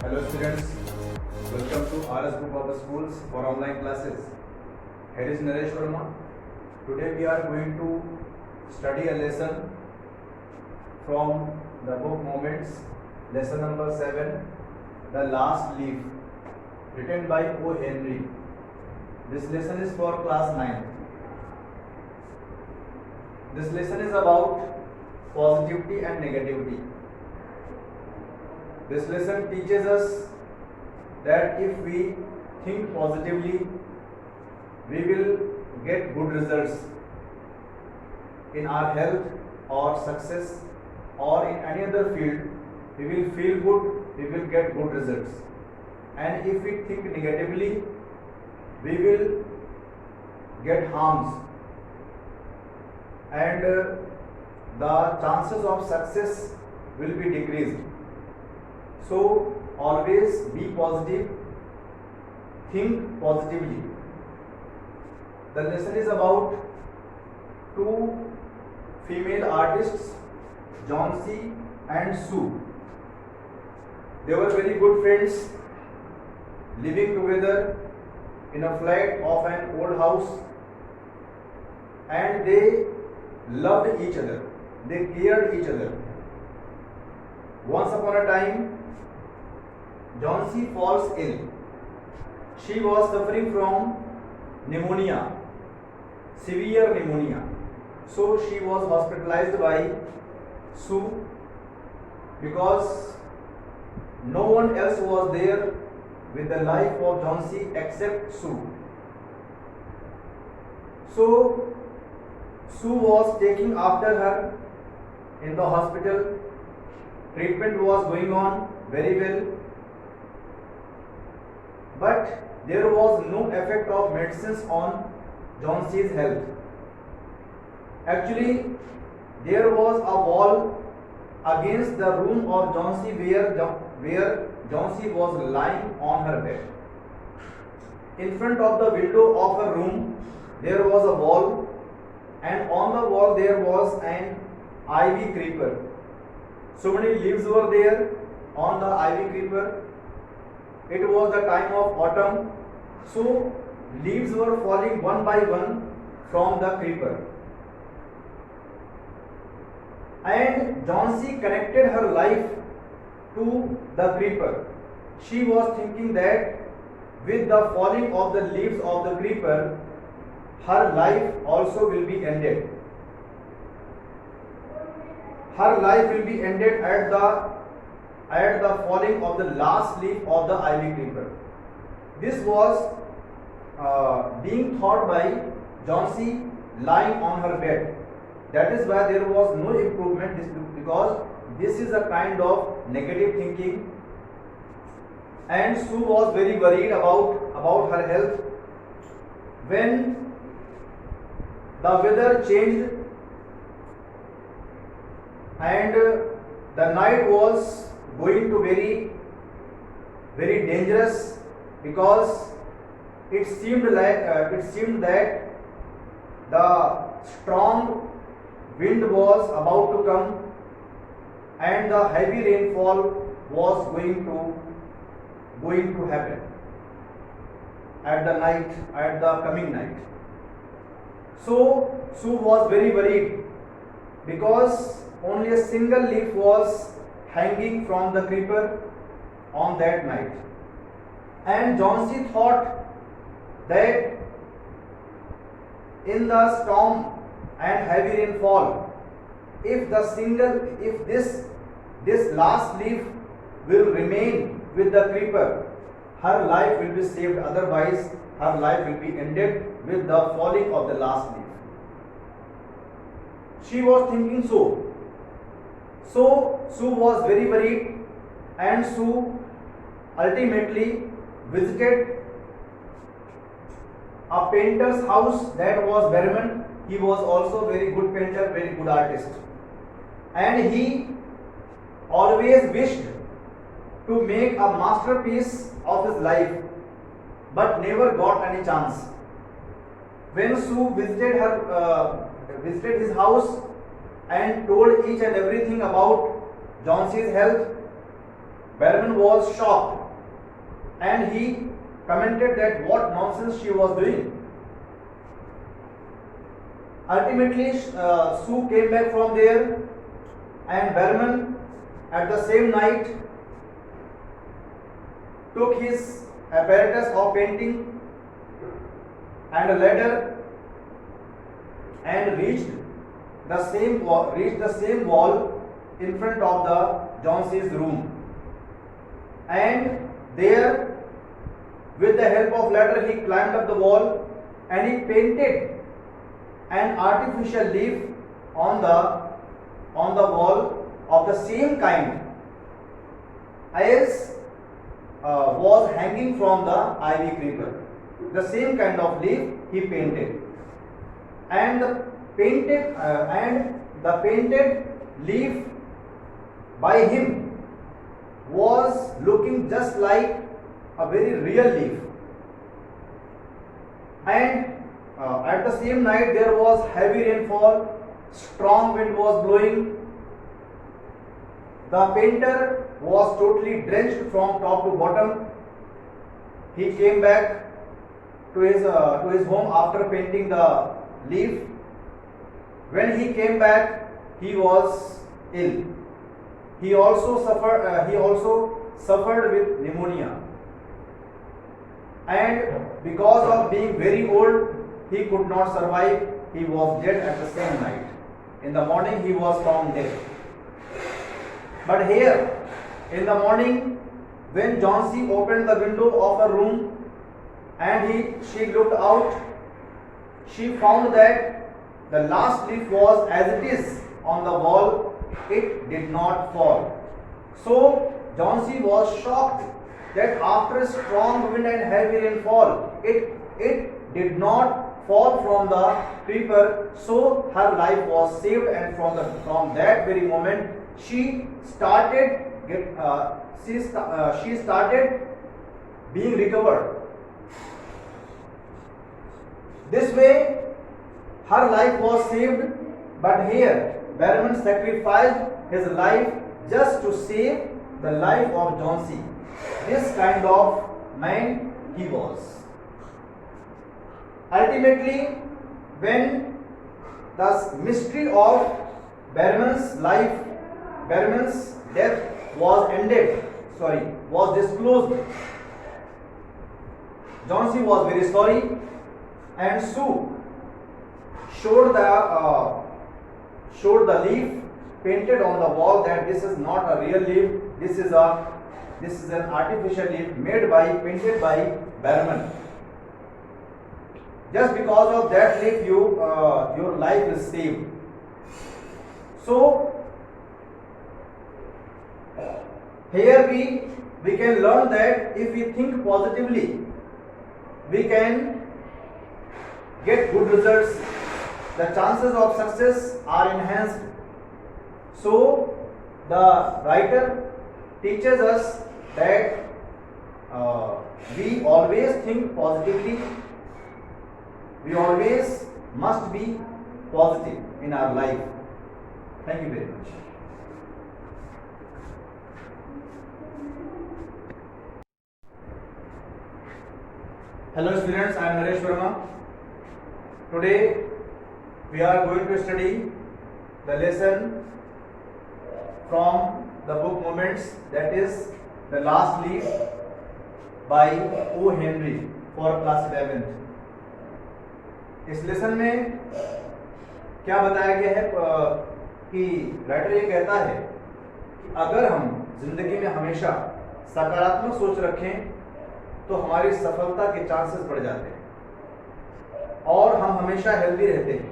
Hello students, welcome to RS Group of the Schools for online classes. Here is Naresh Verma. Today we are going to study a lesson from the book Moments, lesson number 7, The Last Leaf, written by O. Henry. This lesson is for class 9. This lesson is about positivity and negativity. This lesson teaches us that if we think positively, we will get good results in our health or success or in any other field. We will feel good, we will get good results. And if we think negatively, we will get harms. And the chances of success will be decreased. So always be positive, think positively. The lesson is about two female artists, Johnsy and Sue. They were very good friends, living together in a flat of an old house, and they loved each other, they cared each other. Once upon a time, Johnsy falls ill. She was suffering from pneumonia, severe pneumonia. So she was hospitalized by Sue because no one else was there with the life of Johnsy except Sue. So Sue was taking after her in the hospital. Treatment was going on very well, but there was no effect of medicines on Johnsy's health. Actually, there was a wall against the room of Johnsy where Johnsy was lying on her bed. In front of the window of her room, there was a wall, and on the wall there was an ivy creeper. So many leaves were there on the ivy creeper. It was the time of autumn, so leaves were falling one by one from the creeper. And Johnsy connected her life to the creeper. She was thinking that with the falling of the leaves of the creeper, her life also will be ended. Her life will be ended at the falling of the last leaf of the ivy creeper. This was being thought by Johnsy lying on her bed. That is why there was no improvement, because this is a kind of negative thinking. And Sue was very worried about her health. When the weather changed and the night was going to very dangerous, because it seemed that the strong wind was about to come and the heavy rainfall was going to happen at the coming night. So Sue was very worried because only a single leaf was hanging from the creeper on that night. And Johnsy thought that in the storm and heavy rainfall, if this last leaf will remain with the creeper, her life will be saved. Otherwise, her life will be ended with the falling of the last leaf. She was thinking so. So Sue was very worried, and Sue ultimately visited a painter's house, that was Berman. He was also very good painter, very good artist, and he always wished to make a masterpiece of his life, but never got any chance. When Sue visited his house and told each and everything about Johnson's health, Berman was shocked and he commented that what nonsense she was doing. Ultimately, Sue came back from there, and Berman at the same night took his apparatus of painting and a ladder and reached the same wall in front of the Johnson's room, and there, with the help of ladder, he climbed up the wall and he painted an artificial leaf on the wall of the same kind as was hanging from the ivy creeper. The same kind of leaf he painted, and the painted leaf by him was looking just like a very real leaf. And at the same night there was heavy rainfall, strong wind was blowing. The painter was totally drenched from top to bottom. He came back to his home after painting the leaf. When he came back, he was ill. He also suffered with pneumonia. And because of being very old, he could not survive. He was dead at the same night. In the morning, he was found dead. But here, in the morning, when Johnsy opened the window of her room and she looked out, she found that the last leaf was as it is on the wall. It did not fall. So Johnsy was shocked that after a strong wind and heavy rainfall, it did not fall from the creeper. So her life was saved, and from that very moment she started being recovered. This way her life was saved, but here Berman sacrificed his life just to save the life of Johnsy. This kind of man he was. Ultimately, when the mystery of Berman's death was disclosed, Johnsy was very sorry, and Sue showed the leaf painted on the wall that this is not a real leaf. This is an artificial leaf painted by Berman. Just because of that leaf, your life is saved. So here we can learn that if we think positively, we can get good results. The chances of success are enhanced. So the writer teaches us that we always think positively. We always must be positive in our life. Thank you very much. Hello students, I am Naresh Verma. Today we are going to study the lesson from the book Moments, that is The Last Leaf by O. Henry for class 11th. इस lesson में क्या बताया गया है कि writer ये कहता है कि अगर हम जिंदगी में हमेशा सकारात्मक सोच रखें तो हमारी सफलता के चांसेस बढ़ जाते हैं और हम हमेशा हेल्दी रहते हैं,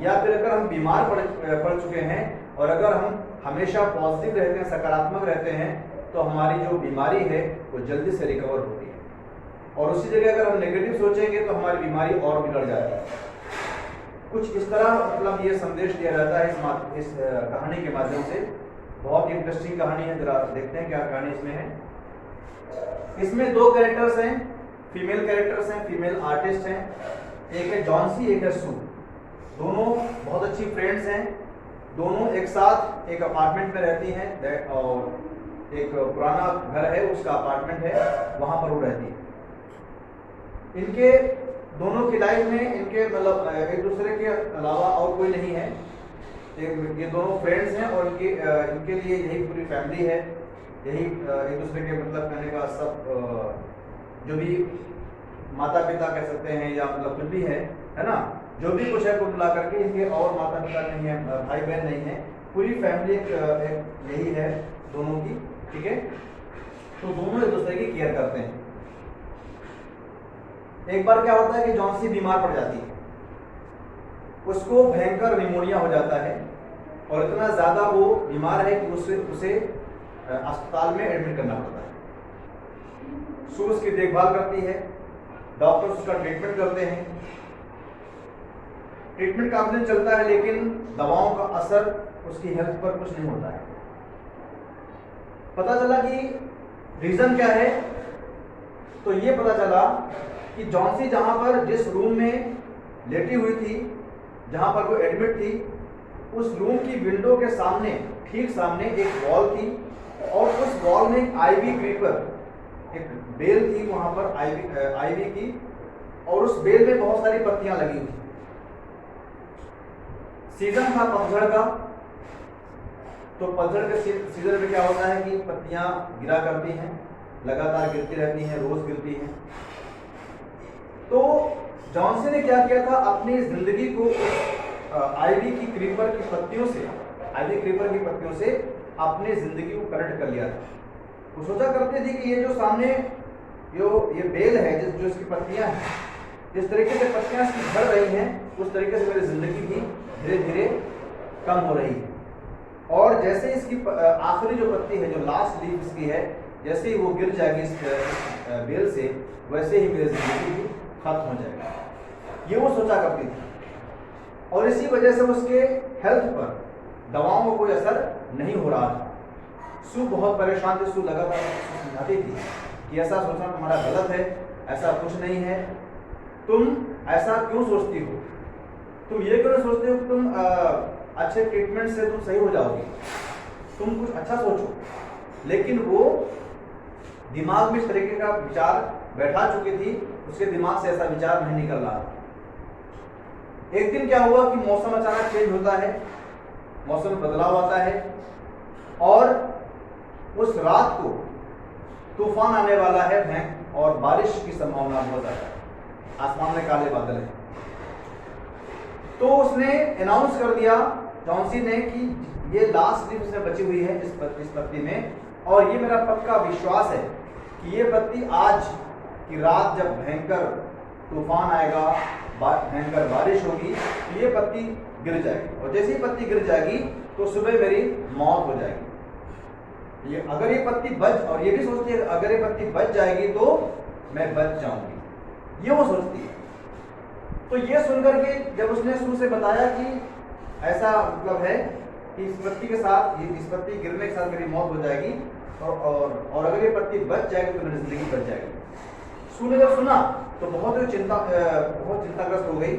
या फिर अगर हम बीमार पड़ चुके हैं और अगर हम हमेशा पॉजिटिव रहते हैं, सकारात्मक रहते हैं, तो हमारी जो बीमारी है वो जल्दी से रिकवर होती है। और उसी जगह अगर हम नेगेटिव सोचेंगे तो हमारी बीमारी और बिगड़ जाती है। कुछ इस तरह मतलब ये संदेश दिया जाता है इस कहानी के माध्यम से। बहुत इंटरेस्टिंग कहानी है, जरा देखते हैं क्या कहानी इसमें है। इसमें दो कैरेक्टर्स हैं, फीमेल कैरेक्टर्स हैं, फीमेल आर्टिस्ट हैं। एक है जॉन्सी, एक है सू। दोनों बहुत अच्छी फ्रेंड्स हैं। दोनों एक साथ एक अपार्टमेंट में रहती हैं और एक पुराना घर है, उसका अपार्टमेंट है, वहां पर वो रहती है। इनके दोनों की लाइफ में इनके मतलब एक दूसरे के अलावा और कोई नहीं है। ये दोनों फ्रेंड्स हैं और इनके लिए यही पूरी फैमिली है, यही एक दूसरे के मतलब कहने का सब जो भी माता पिता कह सकते हैं या मतलब कुछ भी है ना, जो भी कुछ है कुल मिला करके इनके और माता पिता नहीं है, भाई बहन नहीं है, पूरी फैमिली एक यही है दोनों की, ठीक है। तो दोनों एक दूसरे की केयर करते हैं। एक बार क्या होता है कि जॉन्सी बीमार पड़ जाती है, उसको भयंकर निमोनिया हो जाता है और इतना ज्यादा वो बीमार है कि उसे अस्पताल में एडमिट करना पड़ता है। सू उसकी देखभाल करती है, डॉक्टर उसका ट्रीटमेंट करते हैं। ट्रीटमेंट काफी दिन चलता है लेकिन दवाओं का असर उसकी हेल्थ पर कुछ नहीं होता है। पता चला कि रीजन क्या है, तो ये पता चला कि जॉन्सी जहां पर जिस रूम में लेटी हुई थी, जहां पर वो एडमिट थी, उस रूम की विंडो के सामने ठीक सामने एक वॉल थी और उस वॉल में एक आईवी क्रीपर, एक बेल थी वहां पर आईवी की, और उस बेल में बहुत सारी पत्तियां लगी हुई। सीजन था पतझड़ का, तो पतझड़ के सीजन में क्या होता है कि पत्तियां गिरा करती हैं, लगातार गिरती रहती हैं, रोज गिरती हैं। तो जॉन्सी ने क्या किया था, अपनी जिंदगी को आईवी की क्रीपर की पत्तियों से अपनी जिंदगी को कनेक्ट कर लिया था। वो सोचा करते थे कि ये जो सामने ये बेल है, जो इसकी पत्तियां हैं, जिस तरीके से पत्तियां इसकी झड़ रही हैं, उस तरीके से मेरी जिंदगी भी धीरे धीरे कम हो रही है। और जैसे इसकी आखिरी जो पत्ती है, जो लास्ट लीफ इसकी है, जैसे ही वो गिर जाएगी इस बेल से, वैसे ही मेरी जिंदगी भी खत्म हो जाएगी। ये वो सोचा करती थी और इसी वजह से उसके हेल्थ पर दवाओं का कोई असर नहीं हो रहा था। सू बहुत परेशान थी। सू लगातार समझाती थी कि ऐसा सोचना तुम्हारा गलत है, ऐसा कुछ नहीं है, तुम ऐसा क्यों सोचती हो, तुम ये क्यों सोचते हो कि तुम अच्छे ट्रीटमेंट से तुम सही हो जाओगे, तुम कुछ अच्छा सोचो। लेकिन वो दिमाग में इस तरीके का विचार बैठा चुकी थी, उसके दिमाग से ऐसा विचार नहीं निकल रहा था। एक दिन क्या हुआ कि मौसम अचानक चेंज होता है, मौसम में बदलाव आता है और उस रात को तूफान आने वाला है और बारिश की संभावना बहुत ज्यादा है, आसमान में काले बादल हैं। तो उसने अनाउंस कर दिया जॉन्सी ने कि ये लास्ट लीफ उसमें बची हुई है इस पत्ती में, और ये मेरा पक्का विश्वास है कि ये पत्ती आज की रात जब भयंकर तूफान आएगा, भयंकर बारिश होगी, तो ये पत्ती गिर जाएगी, और जैसे ही पत्ती गिर जाएगी तो सुबह मेरी मौत हो जाएगी। ये अगर ये पत्ती बच, और ये भी सोचती है अगर ये पत्ती बच जाएगी तो मैं बच जाऊंगी, ये वो सोचती है। तो ये सुनकर के जब उसने सू से बताया कि ऐसा मतलब है कि इस पत्ती के साथ, इस पत्ती गिरने के साथ मेरी मौत हो जाएगी और अगर ये पत्ती बच जाएगी तो मेरी जिंदगी बच जाएगी। सू ने जब सुना तो बहुत चिंताग्रस्त हो गई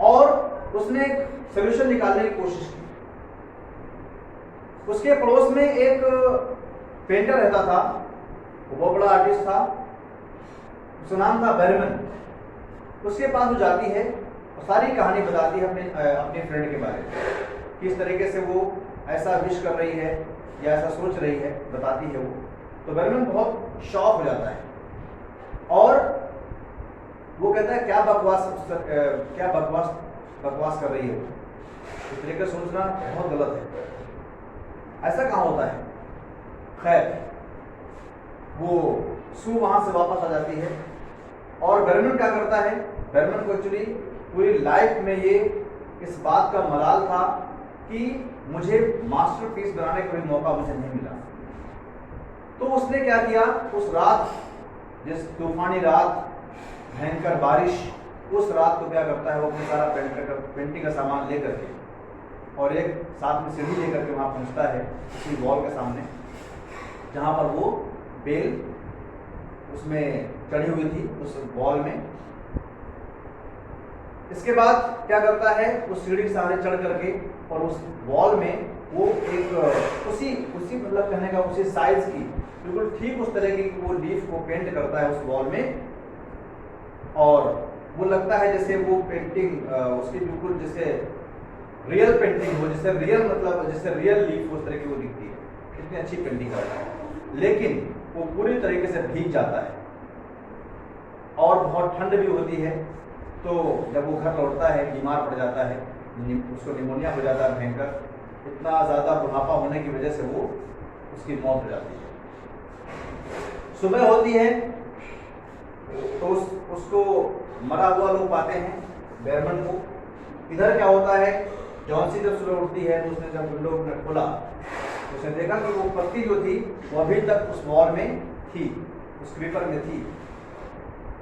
और उसने एक सोल्यूशन निकालने की कोशिश की। उसके पड़ोस में एक पेंटर रहता था, वो बहुत बड़ा आर्टिस्ट था, उसका नाम था बर्मन। उसके पास वो जाती है और सारी कहानी बताती है अपने फ्रेंड के बारे में, किस तरीके से वो ऐसा विश कर रही है या ऐसा सोच रही है, बताती है वो। तो बर्मन बहुत शॉक हो जाता है और वो कहता है क्या बकवास कर रही है, इस तरीके से सोचना बहुत गलत है, ऐसा कहाँ होता है। खैर वो सू वहां से वापस आ जाती है और बर्मन क्या करता है, बर्मन को एक्चुअली पूरी लाइफ में ये इस बात का मलाल था कि मुझे मास्टरपीस बनाने का कोई मौका मुझे नहीं मिला। तो उसने क्या किया, उस रात, जिस तूफानी रात, भयंकर बारिश, उस रात को क्या करता है, वो अपना सारा पेंटिंग का सामान लेकर के और एक साथ में सीढ़ी लेकर के वहां पहुंचता है उसी वॉल के सामने जहां पर वो बेल उसमें चढ़ी हुई थी, उस वॉल में। इसके बाद क्या करता है, उस सीढ़ी के सहारे चढ़ करके और उस वॉल में वो एक उसी उसी मतलब कहने का उसी साइज की बिल्कुल ठीक उस तरह की वो लीफ को पेंट करता है उस वॉल में, और वो लगता है जैसे वो पेंटिंग उसकी बिल्कुल जैसे रियल पेंटिंग हो, जैसे रियल मतलब जैसे रियल लीफ उस तरह की वो दिखती है, इतनी अच्छी पेंटिंग करता है। लेकिन वो पूरी तरीके से भीग जाता है और बहुत ठंड भी होती है, तो जब वो घर लौटता है बीमार पड़ जाता है, उसको निमोनिया हो जाता है भयंकर, इतना ज़्यादा बुढ़ापा होने की वजह से वो उसकी मौत हो जाती है। सुबह होती है तो उसको मरा हुआ लोग पाते हैं बेयरमैन को। इधर क्या होता है, जॉन्सी जब सुबह उठती है तो उसने जब विंडो ने खोला तो उसने देखा कि वो पत्ती जो थी वो अभी तक उस वॉल में थी, उस क्रीपर में थी।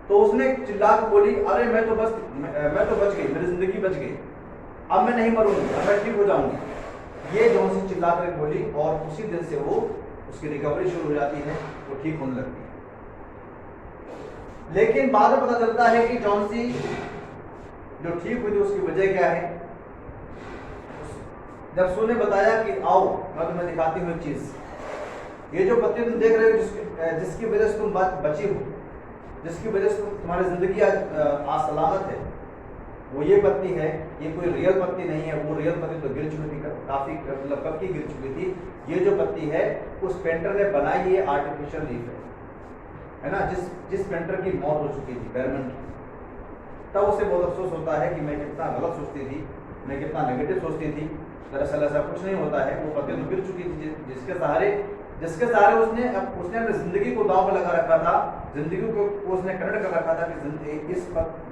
तो उसने चिल्ला के बोली, अरे मैं तो बच गई, मेरी जिंदगी बच गई, अब मैं नहीं मरूंगी, अब मैं ठीक हो जाऊंगी। ये जॉन्सी चिल्ला कर बोली और उसी दिन से वो उसकी रिकवरी शुरू हो जाती है, वो ठीक होने लगती है। लेकिन बाद में पता चलता है कि जॉन्सी जो ठीक हुई थी उसकी वजह क्या है। जब सू ने बताया कि आओ मैं तुम्हें दिखाती हूँ एक चीज, ये जो पत्ती तुम देख रहे हो जिसकी वजह से तुम बची हो, जिसकी वजह से तुम्हारी जिंदगी आज सलामत है, वो ये पत्ती है। ये कोई रियल पत्ती नहीं है, वो रियल पत्ती तो गिर चुकी थी, काफी मतलब कब की गिर चुकी थी। ये जो पत्ती है उस पेंटर ने बनाई, ये आर्टिफिशियल लीफ है ना, जिस पेंटर की मौत हो चुकी थी बेयरमैन की। तब उसे बहुत अफसोस होता है कि मैं कितना गलत सोचती थी, मैं कितना नेगेटिव सोचती थी, दरअसल ऐसा कुछ नहीं होता है। वो पत्ती तो गिर चुकी थी जिसके सहारे उसने अपनी जिंदगी को दांव में लगा रखा था, जिंदगी को उसने कनेक्ट कर रखा था कि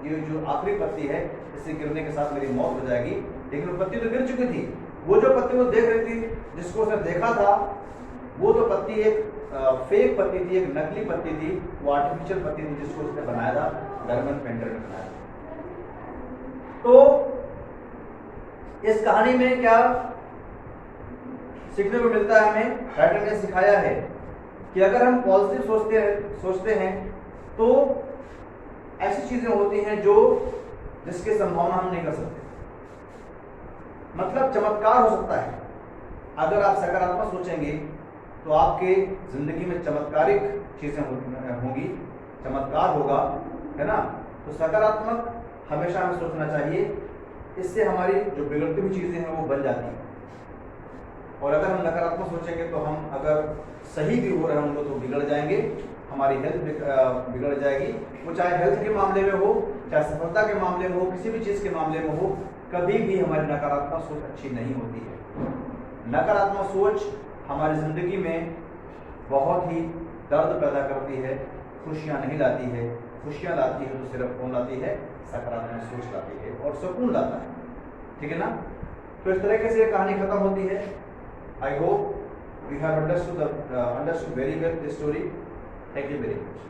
ये जो आखिरी पत्ती है इससे गिरने के साथ मेरी मौत हो जाएगी। लेकिन वो पत्ती तो गिर चुकी थी। वो जो पत्ती वो देख रही थी, जिसको उसने देखा था, वो तो पत्ती एक फेक पत्ती थी, एक नकली पत्ती थी, वो आर्टिफिशियल पत्ती थी जिसको उसने बनाया था, बेयरमैन पेंटर ने बनाया था। तो इस कहानी में क्या सीखने को मिलता है हमें, राइटर ने सिखाया है कि अगर हम पॉजिटिव सोचते हैं तो ऐसी चीजें होती हैं जिसकी संभावना हम नहीं कर सकते। मतलब चमत्कार हो सकता है। अगर आप सकारात्मक सोचेंगे तो आपके जिंदगी में चमत्कारिक चीजें होंगी, चमत्कार होगा, है ना। तो सकारात्मक हमेशा हमें सोचना चाहिए, इससे हमारी जो बिगड़ती हुई चीजें हैं वो बन जाती हैं। और अगर हम नकारात्मक सोचेंगे तो हम अगर सही भी हो रहे होंगे तो बिगड़ जाएंगे, हमारी हेल्थ बिगड़ जाएगी। वो चाहे हेल्थ के मामले में हो, चाहे सफलता के मामले में हो, किसी भी चीज़ के मामले में हो, कभी भी हमारी नकारात्मक सोच अच्छी नहीं होती है। नकारात्मक सोच हमारी ज़िंदगी में बहुत ही दर्द पैदा करती है, खुशियाँ नहीं लाती है। खुशियाँ लाती है तो सिर्फ कौन लाती है? सकारात्मक सोच लाती है और सुकून लाता है, ठीक है ना। तो इस तरीके से कहानी खत्म होती है। I hope we have understood very well this story. Thank you very much.